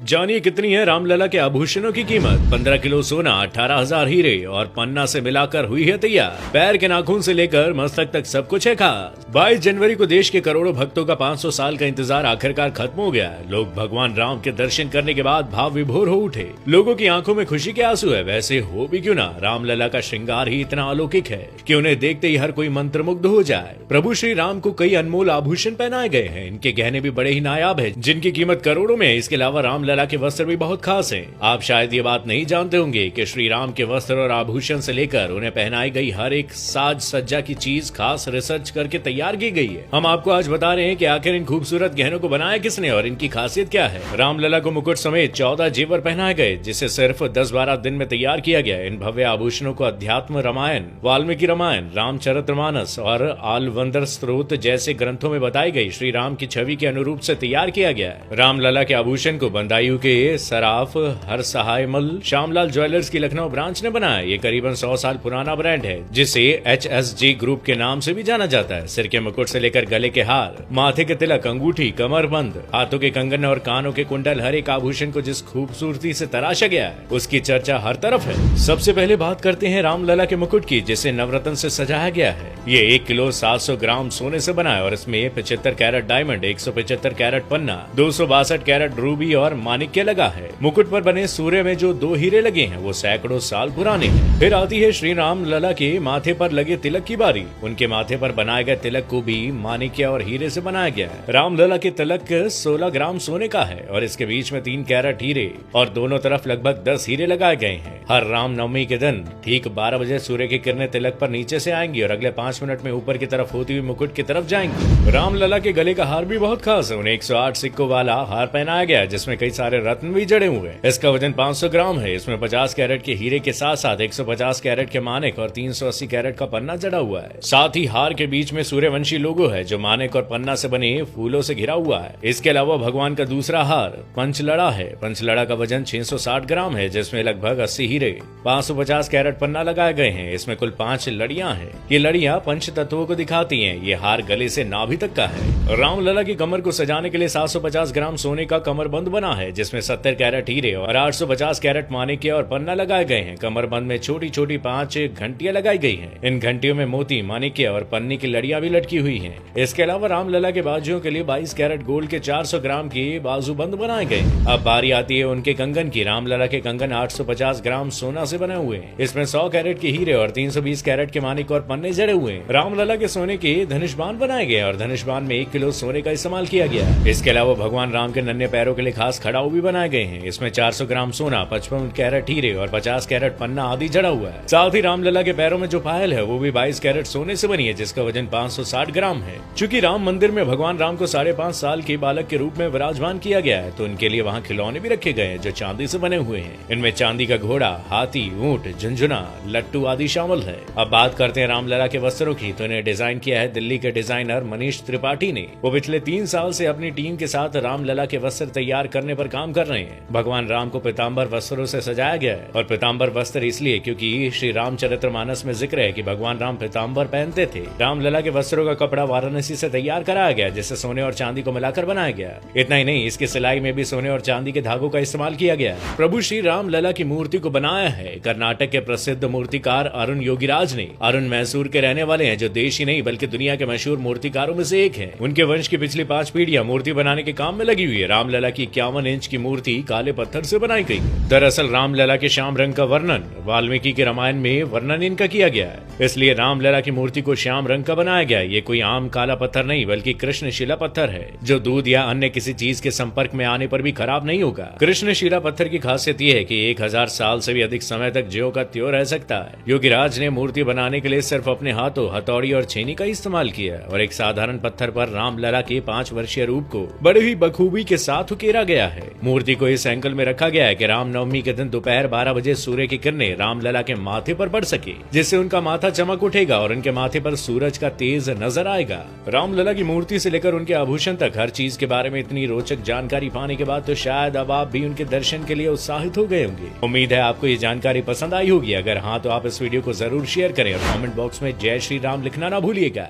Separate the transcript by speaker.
Speaker 1: जानिए कितनी है रामलला के आभूषणों की कीमत। 15 किलो सोना, 18,000 हीरे और पन्ना से मिलाकर हुई है तैयार। पैर के नाखून से लेकर मस्तक तक सब कुछ है खास। 22 जनवरी को देश के करोड़ों भक्तों का 500 साल का इंतजार आखिरकार खत्म हो गया है। लोग भगवान राम के दर्शन करने के बाद भाव विभोर हो उठे। लोगों की आंखों में खुशी के आंसू है। वैसे हो भी क्यों ना, रामलला का श्रृंगार ही इतना अलौकिक है कि उन्हें देखते ही हर कोई मंत्रमुग्ध हो जाए। प्रभु श्री राम को कई अनमोल आभूषण पहनाए गए हैं। इनके गहने भी बड़े ही नायाब है, जिनकी कीमत करोड़ों में है। इसके अलावा रामलला के वस्त्र भी बहुत खास हैं। आप शायद ये बात नहीं जानते होंगे कि श्री राम के वस्त्र और आभूषण से लेकर उन्हें पहनाई गई हर एक साज सज्जा की चीज खास रिसर्च करके तैयार की गई है। हम आपको आज बता रहे हैं कि आखिर इन खूबसूरत गहनों को बनाया किसने और इनकी खासियत क्या है। रामलला को मुकुट समेत 14 जेवर पहनाए गए, जिसे सिर्फ 10-12 दिन में तैयार किया गया। इन भव्य आभूषणों को अध्यात्म रामायण, वाल्मीकि रामायण, रामचरितमानस और आलवंदर स्त्रोत जैसे ग्रंथों में बताई गई श्री राम की छवि के अनुरूप से तैयार किया गया है। रामलला के आभूषण को बंदायूं के सराफ हर सहाय मल श्यामलाल ज्वेलर्स की लखनऊ ब्रांच ने बनाया। ये करीबन 100 साल पुराना ब्रांड है, जिसे HSG ग्रुप के नाम से भी जाना जाता है। सिर के मुकुट से लेकर गले के हार, माथे के तिलक, अंगूठी, कमरबंद, हाथों के कंगन और कानों के कुंडल, हर एक आभूषण को जिस खूबसूरती से तराशा गया है उसकी चर्चा हर तरफ है। सबसे पहले बात करते हैं रामलला के मुकुट की, जिसे नवरत्न से सजाया गया है। ये 1 किलो 700 ग्राम सोने से बना है और इसमें 75 कैरेट डायमंड, 175 कैरेट पन्ना, 262 कैरेट रूबी और माणिक्य लगा है। मुकुट पर बने सूर्य में जो 2 हीरे लगे हैं वो सैकड़ों साल पुराने हैं। फिर आती है श्री रामलला के माथे पर लगे तिलक की बारी। उनके माथे पर बनाए गए तिलक को भी माणिक्य और हीरे से बनाया गया है। रामलला के तिलक 16 ग्राम सोने का है और इसके बीच में 3 कैरेट हीरे और दोनों तरफ लगभग 10 हीरे लगाए गए हैं। हर राम नवमी के दिन ठीक 12 बजे सूर्य की किरणें तिलक पर नीचे से आएंगी और अगले 5 मिनट में ऊपर की तरफ होती हुई मुकुट की तरफ जाएंगी। रामलला के गले का हार भी बहुत खास है। उन्हें 108 सिक्कों वाला हार पहनाया गया है, जिसमें कई सारे रत्न भी जड़े हुए हैं। इसका वजन 500 ग्राम है। इसमें 50 कैरेट के हीरे के साथ साथ 150 कैरेट के मानिक और 380 कैरेट का पन्ना जड़ा हुआ है। साथ ही हार के बीच में सूर्यवंशी लोगो है, जो मानिक और पन्ना से बने फूलों से घिरा हुआ है। इसके अलावा भगवान का दूसरा हार पंचलड़ा है। पंचलड़ा का वजन 660 ग्राम है, जिसमें लगभग 80 हीरे, 550 कैरेट पन्ना लगाए गए हैं। इसमें कुल 5 लड़ियां हैं। ये लड़ियां पंच तत्वों को दिखाती हैं। ये हार गले से नाभि तक का है। रामलला की कमर को सजाने के लिए 750 ग्राम सोने का कमरबंद बना है, जिसमें 70 कैरेट हीरे और 850 कैरेट माणिक्य और पन्ना लगाए गए हैं। कमरबंद में छोटी छोटी 5 घंटियां लगाई गई हैं। इन घंटियों में मोती, माणिक्य और पन्नी की लड़ियां भी लटकी हुई हैं। इसके अलावा रामलला के बाजुओं के लिए 22 कैरेट गोल्ड के 400 ग्राम के बाजूबंद बनाए गए। अब बारी आती है उनके कंगन की। रामलला के कंगन 850 ग्राम सोना से बने हुए हैं। इसमें 100 कैरेट के हीरे और 320 कैरेट के माणिक और पन्ने जड़े हुए हैं। रामलला के सोने के धनुष्बाण बनाए गए और धनुष्बाण में 1 किलो सोने का इस्तेमाल किया गया है। इसके अलावा भगवान राम के नन्हे पैरों के लिए खास खड़ाऊ भी बनाए गए हैं। इसमें 400 ग्राम सोना, 55 कैरेट हीरे और 50 कैरेट पन्ना आदि जड़ा हुआ है। साथ ही रामलला के पैरों में जो पायल है वो भी 22 कैरेट सोने से बनी है, जिसका वजन 560 ग्राम है। चूंकि राम मंदिर में भगवान राम को 5.5 साल के बालक के रूप में विराजमान किया गया है, तो उनके लिए वहाँ खिलौने भी रखे गए हैं जो चांदी से बने हुए हैं। इनमें चांदी का घोड़ा, हाथी, ऊंट, झुंझुना, लट्टू आदि शामिल है। अब बात करते हैं रामलला के वस्त्रों की, तो इन्हें डिजाइन किया है दिल्ली के डिजाइनर मनीष त्रिपाठी ने। वो पिछले 3 साल से अपनी टीम के साथ रामलला के वस्त्र तैयार करने पर काम कर रहे हैं। भगवान राम को पीताम्बर वस्त्रों से सजाया गया है और पीताम्बर वस्त्र इसलिए क्योंकि श्री रामचरितमानस में जिक्र है कि भगवान राम पीताम्बर पहनते थे। रामलला के वस्त्रों का कपड़ा वाराणसी से तैयार कराया गया, जिसे सोने और चांदी को मिलाकर बनाया गया। इतना ही नहीं, इसकी सिलाई में भी सोने और चांदी के धागों का इस्तेमाल किया गया। प्रभु श्री रामलला की मूर्ति को बनाया है कर्नाटक के प्रसिद्ध मूर्तिकार अरुण योगीराज ने। अरुण मैसूर के रहने वाले हैं, जो देश ही नहीं बल्कि दुनिया के मशहूर मूर्तिकारों में से एक है। उनके वंश की पिछली 5 पीढ़ियां मूर्ति बनाने के काम में लगी हुई है। रामलला की 51 इंच की मूर्ति काले पत्थर से बनाई गई। दरअसल रामलला के श्याम रंग का वर्णन वाल्मीकि के रामायण में वर्णन इनका किया गया है, इसलिए रामलला की मूर्ति को श्याम रंग का बनाया गया है। ये कोई आम काला पत्थर नहीं बल्कि कृष्णशिला पत्थर है, जो दूध या अन्य किसी चीज के संपर्क में आने पर भी खराब नहीं होगा। कृष्णशिला पत्थर की खासियत ये है कि 1000 साल से भी अधिक समय तक ज्यों का त्यों रह सकता है। योगीराज ने मूर्ति बनाने के लिए सिर्फ अपने हाथों, हथौड़ी और छेनी का इस्तेमाल किया और एक साधारण पत्थर पर रामलला के 5 वर्षीय रूप को बड़ी ही बखूबी के साथ उकेरा गया है। मूर्ति को इस एंगल में रखा गया है कि रामनवमी के दिन दोपहर 12 बजे सूर्य की किरणें रामलला के माथे पर पड़ सके, जिससे उनका माथा चमक उठेगा और उनके माथे पर सूरज का तेज नजर आएगा। रामलला की मूर्ति से लेकर उनके आभूषण तक हर चीज के बारे में इतनी रोचक जानकारी पाने के बाद तो शायद अब आप भी उनके दर्शन के लिए उत्साहित हो गए होंगे। उम्मीद है आपको ये जानकारी पसंद आई होगी। अगर हाँ, तो आप इस वीडियो को जरूर शेयर करें और कमेंट बॉक्स में जय श्री राम लिखना ना भूलिएगा।